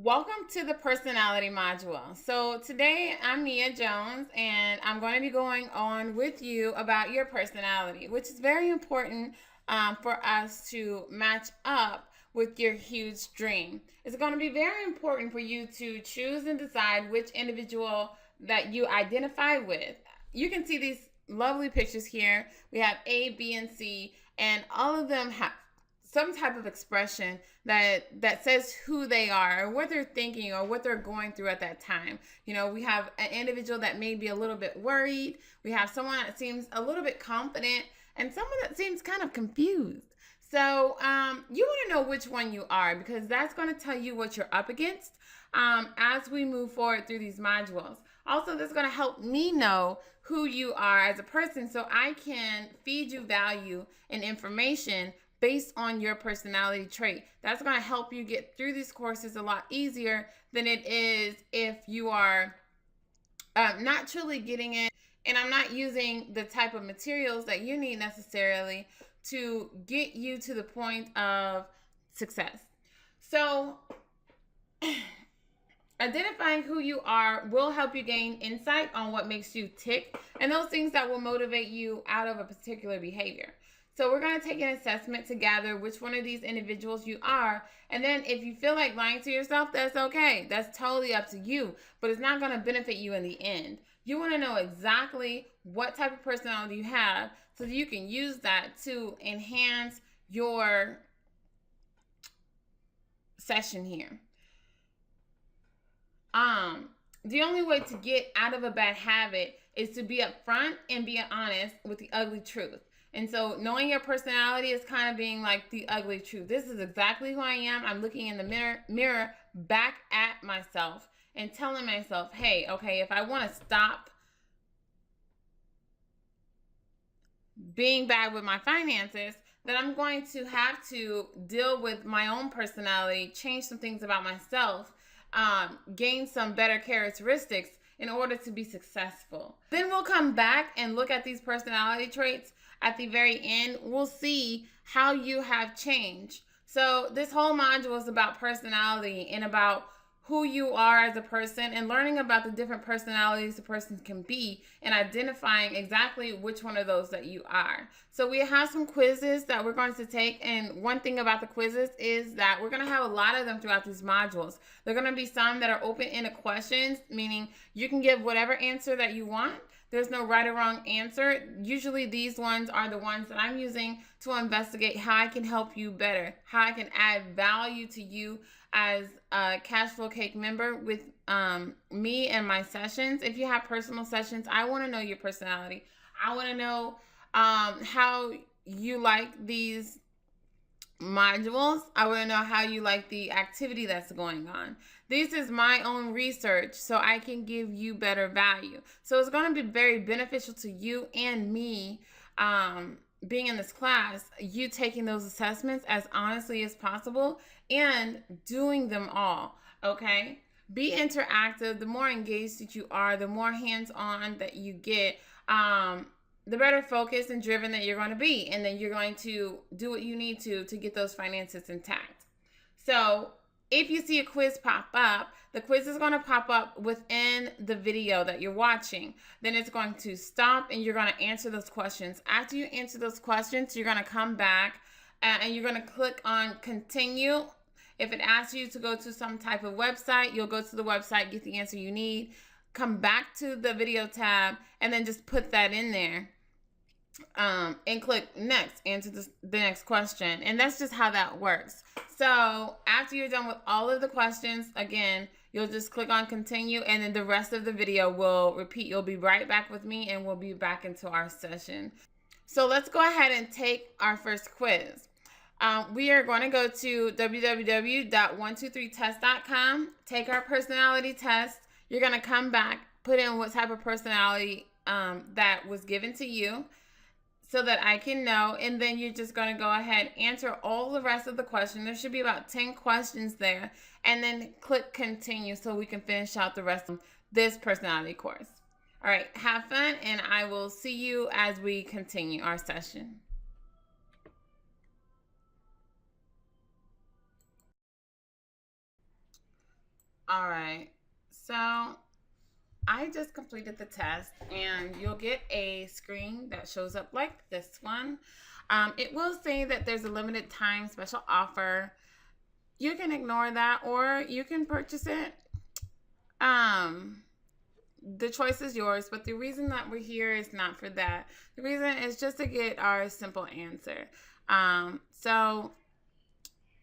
Welcome to the personality module. So today I'm Nia Jones and I'm going to be going on with you about your personality, which is very important for us to match up with your huge dream. It's going to be very important for you to choose and decide which individual that you identify with. You can see these lovely pictures here. We have A, B, and C, and all of them have some type of expression that says who they are or what they're thinking or what they're going through at that time. You know, we have an individual that may be a little bit worried. We have someone that seems a little bit confident and someone that seems kind of confused. So you want to know which one you are because that's going to tell you what you're up against as we move forward through these modules. Also, that's going to help me know who you are as a person so I can feed you value and information based on your personality trait. That's going to help you get through these courses a lot easier than it is if you are not truly getting it. And I'm not using the type of materials that you need necessarily to get you to the point of success. So identifying who you are will help you gain insight on what makes you tick and those things that will motivate you out of a particular behavior. So we're going to take an assessment to gather which one of these individuals you are. And then if you feel like lying to yourself, that's okay. That's totally up to you. But it's not going to benefit you in the end. You want to know exactly what type of personality you have so that you can use that to enhance your session here. The only way to get out of a bad habit is to be upfront and be honest with the ugly truth. And so knowing your personality is kind of being like the ugly truth. This is exactly who I am. I'm looking in the mirror back at myself and telling myself, hey, okay, if I want to stop being bad with my finances, then I'm going to have to deal with my own personality, change some things about myself, gain some better characteristics in order to be successful. Then we'll come back and look at these personality traits. At the very end, we'll see how you have changed. So this whole module is about personality and about who you are as a person and learning about the different personalities a person can be and identifying exactly which one of those that you are. So we have some quizzes that we're going to take, and one thing about the quizzes is that we're going to have a lot of them throughout these modules. There are going to be some that are open-ended questions, meaning you can give whatever answer that you want. There's no right or wrong answer. Usually these ones are the ones that I'm using to investigate how I can help you better, how I can add value to you as a Cashflow Cake member with me and my sessions. If you have personal sessions, I want to know your personality. I want to know how you like these modules. I want to know how you like the activity that's going on. This is my own research so I can give you better value. So it's going to be very beneficial to you and me being in this class, you taking those assessments as honestly as possible and doing them all, okay? Be interactive. The more engaged that you are, the more hands-on that you get, the better focused and driven that you're going to be. And then you're going to do what you need to get those finances intact. So if you see a quiz pop up, the quiz is going to pop up within the video that you're watching. Then it's going to stop and you're going to answer those questions. After you answer those questions, you're going to come back and you're going to click on continue. If it asks you to go to some type of website, you'll go to the website, get the answer you need, come back to the video tab, and then just put that in there. And click next, answer the next question. And that's just how that works. So after you're done with all of the questions, again, you'll just click on continue and then the rest of the video will repeat. You'll be right back with me and we'll be back into our session. So let's go ahead and take our first quiz. We are going to go to www.123test.com, take our personality test. You're going to come back, put in what type of personality that was given to you, so that I can know, and then you're just going to go ahead and answer all the rest of the questions. There should be about 10 questions there, and then click continue so we can finish out the rest of this personality course. All right, have fun, and I will see you as we continue our session. All right. So I just completed the test, and you'll get a screen that shows up like this one. It will say that there's a limited time special offer. You can ignore that, or you can purchase it. Um, the choice is yours, but the reason that we're here is not for that. The reason is just to get our simple answer. So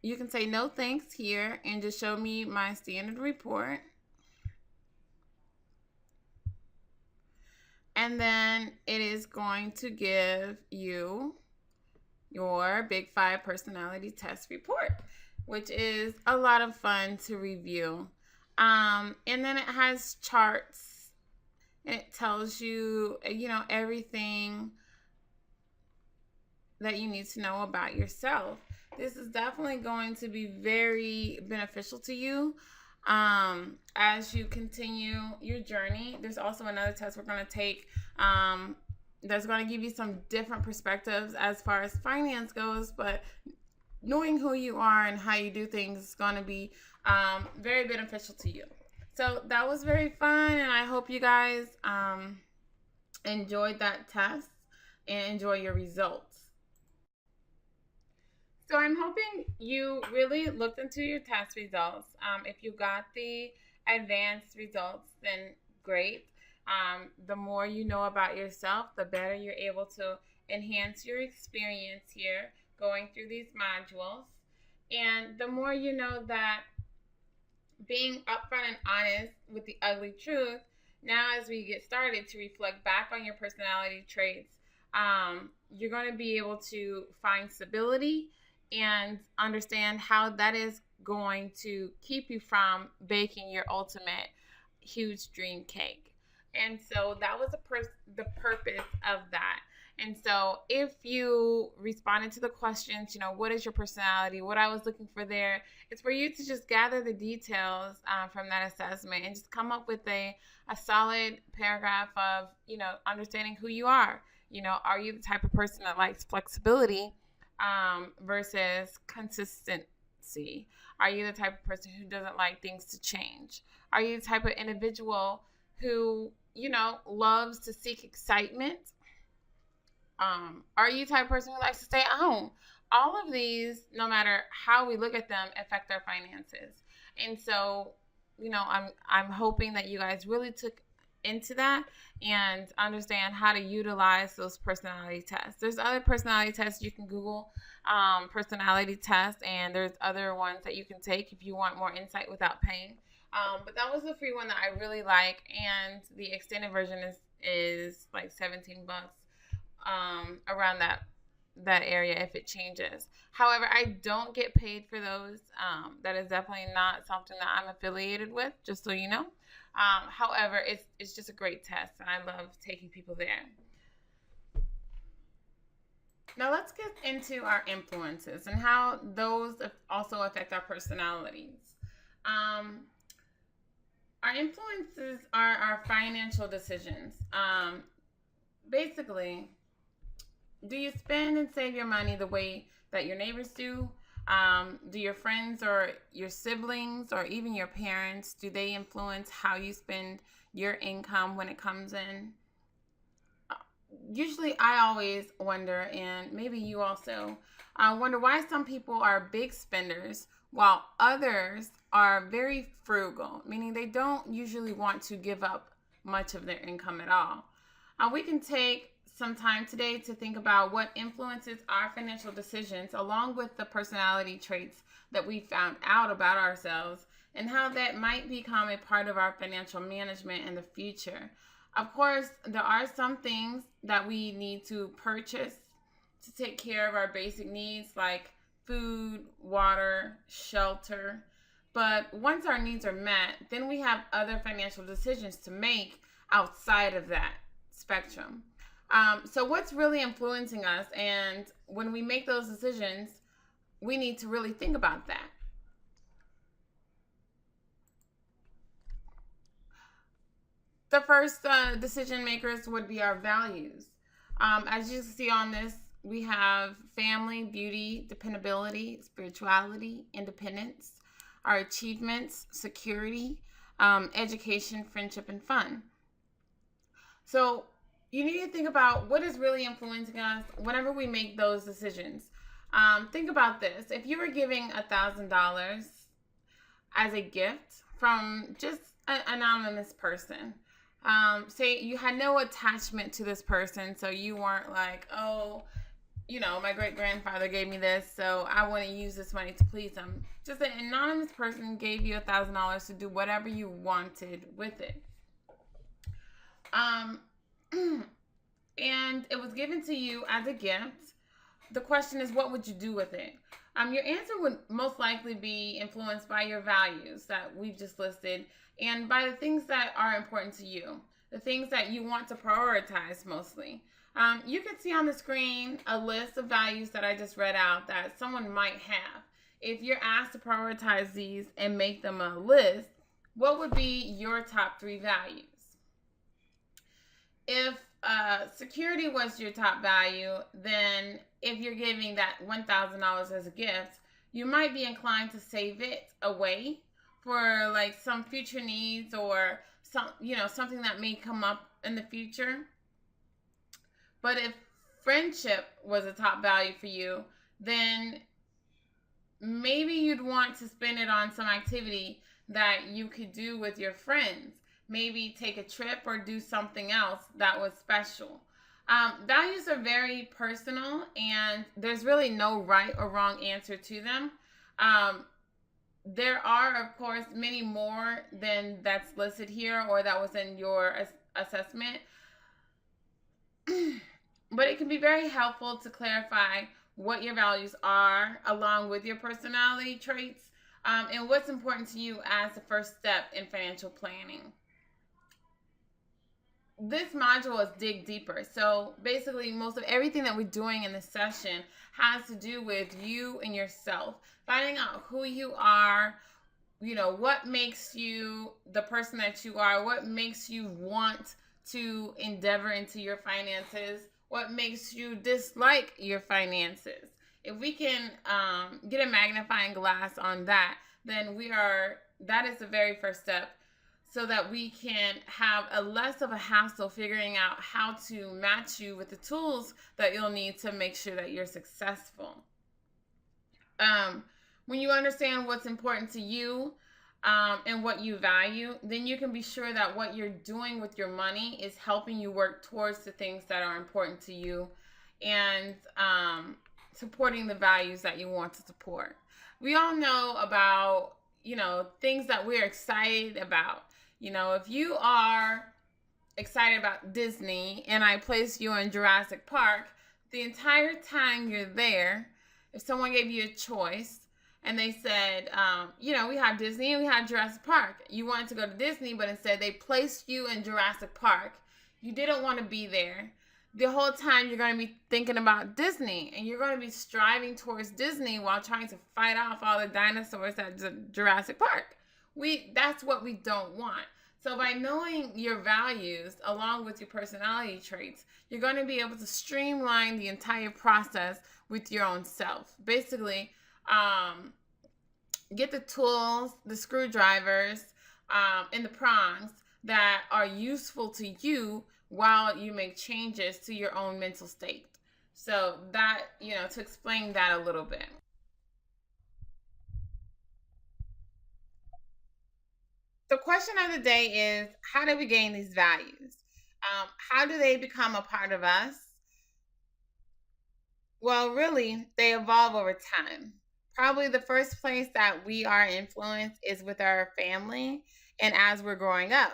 you can say no thanks here and just show me my standard report. And then it is going to give you your Big Five personality test report, which is a lot of fun to review. And then it has charts, and it tells you, everything that you need to know about yourself. This is definitely going to be very beneficial to you as you continue your journey. There's also another test we're going to take that's going to give you some different perspectives as far as finance goes, but knowing who you are and how you do things is going to be very beneficial to you. So that was very fun, and I hope you guys enjoyed that test and enjoy your results. So I'm hoping you really looked into your test results. If you got the advanced results, then great. The more you know about yourself, the better you're able to enhance your experience here going through these modules. And the more you know that being upfront and honest with the ugly truth, now as we get started to reflect back on your personality traits, you're going to be able to find stability and understand how that is going to keep you from baking your ultimate huge dream cake. And so that was the purpose of that. And so if you responded to the questions, what is your personality? What I was looking for there, it's for you to just gather the details from that assessment and just come up with a solid paragraph of, understanding who you are. Are you the type of person that likes flexibility versus consistency? Are you the type of person who doesn't like things to change? Are you the type of individual who, loves to seek excitement? Are you the type of person who likes to stay at home? All of these, no matter how we look at them, affect our finances. And so, I'm hoping that you guys really took into that and understand how to utilize those personality tests. There's other personality tests you can Google, personality tests, and there's other ones that you can take if you want more insight without paying. But that was the free one that I really like, and the extended version is like $17 around that area if it changes. However, I don't get paid for those. That is definitely not something that I'm affiliated with, just so you know. However, it's just a great test, and I love taking people there. Now let's get into our influences and how those also affect our personalities. Our influences are our financial decisions. Basically, do you spend and save your money the way that your neighbors do? Do your friends or your siblings or even your parents, do they influence how you spend your income when it comes in? Usually I always wonder, and maybe you also wonder, why some people are big spenders while others are very frugal, meaning they don't usually want to give up much of their income at all. We can take some time today to think about what influences our financial decisions, along with the personality traits that we found out about ourselves, and how that might become a part of our financial management in the future. Of course, there are some things that we need to purchase to take care of our basic needs, like food, water, shelter. But once our needs are met, then we have other financial decisions to make outside of that spectrum. So what's really influencing us? And when we make those decisions, we need to really think about that. The first decision makers would be our values. As you see on this, we have family, beauty, dependability, spirituality, independence. our achievements, security, education, friendship, and fun. So you need to think about what is really influencing us whenever we make those decisions. Think about this: if you were giving $1,000 as a gift from just an anonymous person, say you had no attachment to this person, so you weren't like, oh, my great grandfather gave me this, so I want to use this money to please him. Just an anonymous person gave you $1,000 to do whatever you wanted with it. Um, and it was given to you as a gift. The question is, what would you do with it? Your answer would most likely be influenced by your values that we've just listed and by the things that are important to you, the things that you want to prioritize mostly. You can see on the screen a list of values that I just read out that someone might have. If you're asked to prioritize these and make them a list, what would be your top 3 values? If security was your top value, then if you're giving that $1,000 as a gift, you might be inclined to save it away for like some future needs or something that may come up in the future. But if friendship was a top value for you, then maybe you'd want to spend it on some activity that you could do with your friends. Maybe take a trip or do something else that was special. Values are very personal, and there's really no right or wrong answer to them. There are, of course, many more than that's listed here or that was in your assessment. But it can be very helpful to clarify what your values are along with your personality traits, and what's important to you as the first step in financial planning. This module is dig deeper. So basically, most of everything that we're doing in this session has to do with you and yourself, finding out who you are, what makes you the person that you are, what makes you want to endeavor into your finances, what makes you dislike your finances. If we can get a magnifying glass on that, then that is the very first step, so that we can have a less of a hassle figuring out how to match you with the tools that you'll need to make sure that you're successful. When you understand what's important to you and what you value, then you can be sure that what you're doing with your money is helping you work towards the things that are important to you and supporting the values that you want to support. We all know about, things that we're excited about. If you are excited about Disney and I place you in Jurassic Park, the entire time you're there, if someone gave you a choice and they said, we have Disney and we have Jurassic Park. You wanted to go to Disney, but instead they placed you in Jurassic Park. You didn't want to be there. The whole time you're going to be thinking about Disney, and you're going to be striving towards Disney while trying to fight off all the dinosaurs at Jurassic Park. That's what we don't want. So by knowing your values along with your personality traits, you're going to be able to streamline the entire process with your own self. Basically, get the tools, the screwdrivers, and the prongs that are useful to you while you make changes to your own mental state. So that, to explain that a little bit. The question of the day is, how do we gain these values? How do they become a part of us? Well, really, they evolve over time. Probably the first place that we are influenced is with our family and as we're growing up.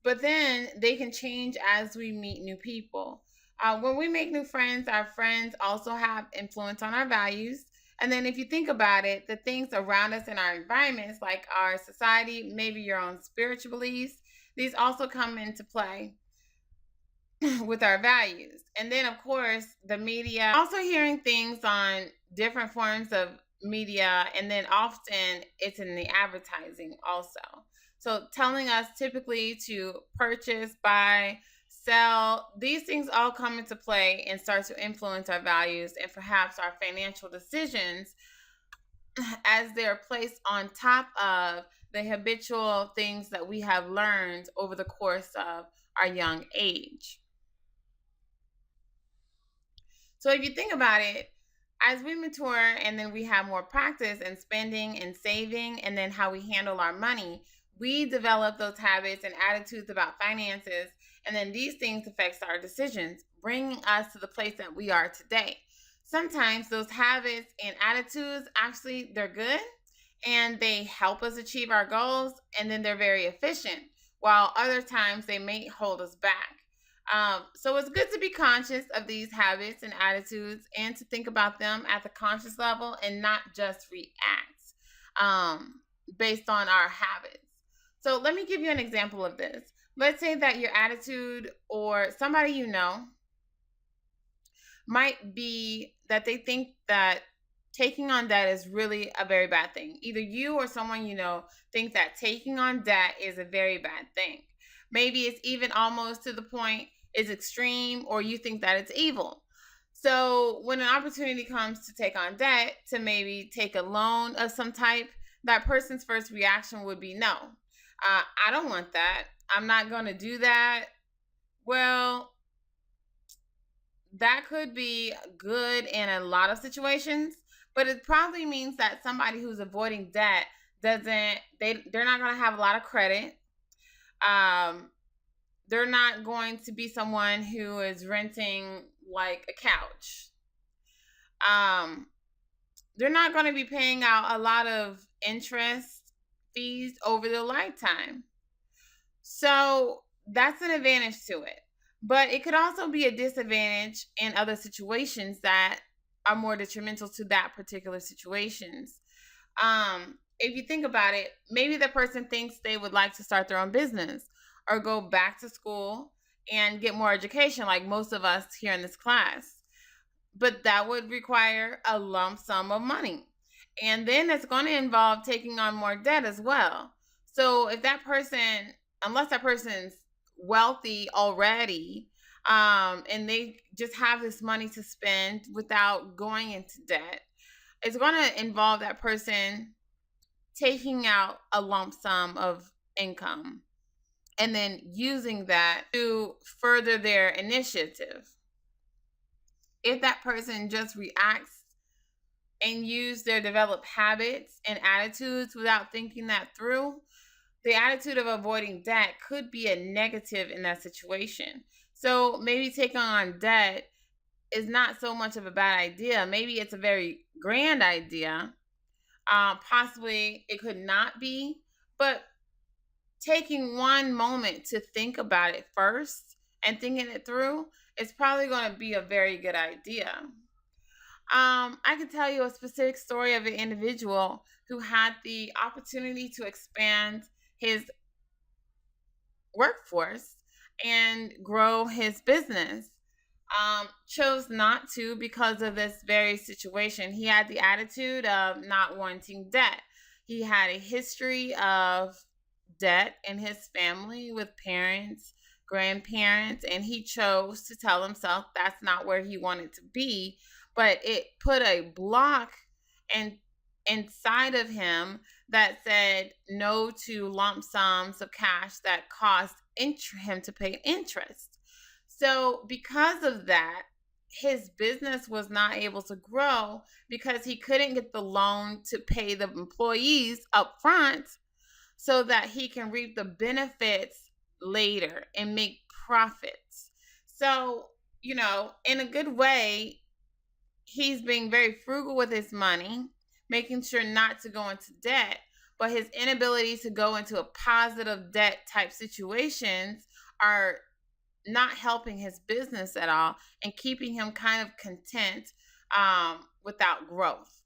But then they can change as we meet new people. When we make new friends, our friends also have influence on our values. And then if you think about it, the things around us in our environments, like our society, maybe your own spiritual beliefs, these also come into play with our values. And then, of course, the media, also hearing things on different forms of media, and then often it's in the advertising also. So telling us typically to purchase, buy, sell, these things all come into play and start to influence our values and perhaps our financial decisions. as they're placed on top of the habitual things that we have learned over the course of our young age. So if you think about it, as we mature and then we have more practice in spending and saving and then how we handle our money, we develop those habits and attitudes about finances, and then these things affects our decisions, bringing us to the place that we are today. Sometimes those habits and attitudes actually they're good and they help us achieve our goals, and then they're very efficient, while other times they may hold us back. So it's good to be conscious of these habits and attitudes and to think about them at the conscious level and not just react um, based on our habits. So let me give you an example of this. Let's say that your attitude or somebody you know might be that they think that taking on debt is really a very bad thing. Either you or someone you know think that taking on debt is a very bad thing. Maybe it's even almost to the point is extreme, or you think that it's evil. So when an opportunity comes to take on debt, to maybe take a loan of some type, that person's first reaction would be no. I don't want that. I'm not going to do that. Well, that could be good in a lot of situations, but it probably means that somebody who's avoiding debt doesn't they're not going to have a lot of credit. Um they're not going to be someone who is renting like a couch. Um they're not going to be paying out a lot of interest fees over their lifetime. So that's an advantage to it. But it could also be a disadvantage in other situations that are more detrimental to that particular situations. If you think about it, maybe the person thinks they would like to start their own business or go back to school and get more education, like most of us here in this class. But that would require a lump sum of money. And then it's going to involve taking on more debt as well. So if that person, unless that person's wealthy already, and they just have this money to spend without going into debt, it's going to involve that person taking out a lump sum of income and then using that to further their initiative. If that person just reacts and use their developed habits and attitudes without thinking that through, the attitude of avoiding debt could be a negative in that situation. So maybe taking on debt is not so much of a bad idea. Maybe it's a very grand idea. Possibly it could not be, but taking one moment to think about it first and thinking it through is probably going to be a very good idea. I can tell you a specific story of an individual who had the opportunity to expand his workforce and grow his business. Chose not to because of this very situation. He had the attitude of not wanting debt. He had a history of debt in his family with parents, grandparents, and he chose to tell himself that's not where he wanted to be. But it put a block in, inside of him that said no to lump sums of cash that caused him to pay interest. So, because of that, his business was not able to grow because he couldn't get the loan to pay the employees up front so that he can reap the benefits later and make profits. So, in a good way, he's being very frugal with his money, making sure not to go into debt, but his inability to go into a positive debt type situations are not helping his business at all and keeping him kind of content without growth.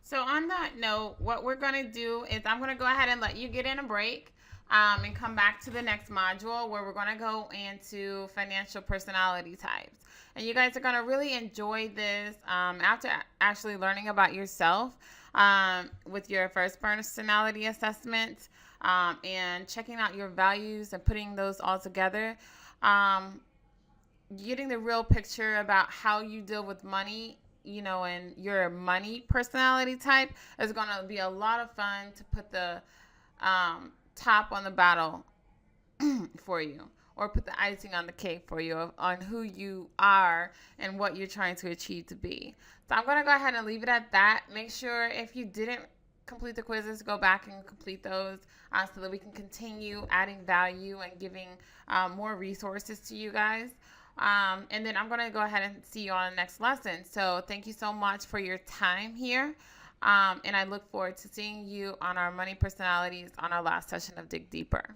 So, on that note, what we're going to do is I'm going to go ahead and let you get in a break and come back to the next module where we're going to go into financial personality types. And you guys are going to really enjoy this after actually learning about yourself with your first personality assessment and checking out your values and putting those all together. Um, getting the real picture about how you deal with money, and your money personality type is going to be a lot of fun to put the top on the bottle for you, or put the icing on the cake for you on who you are and what you're trying to achieve to be. So I'm going to go ahead and leave it at that. Make sure if you didn't complete the quizzes, go back and complete those so that we can continue adding value and giving more resources to you guys. And then I'm going to go ahead and see you on the next lesson. So thank you so much for your time here. And I look forward to seeing you on our money personalities on our last session of Dig Deeper.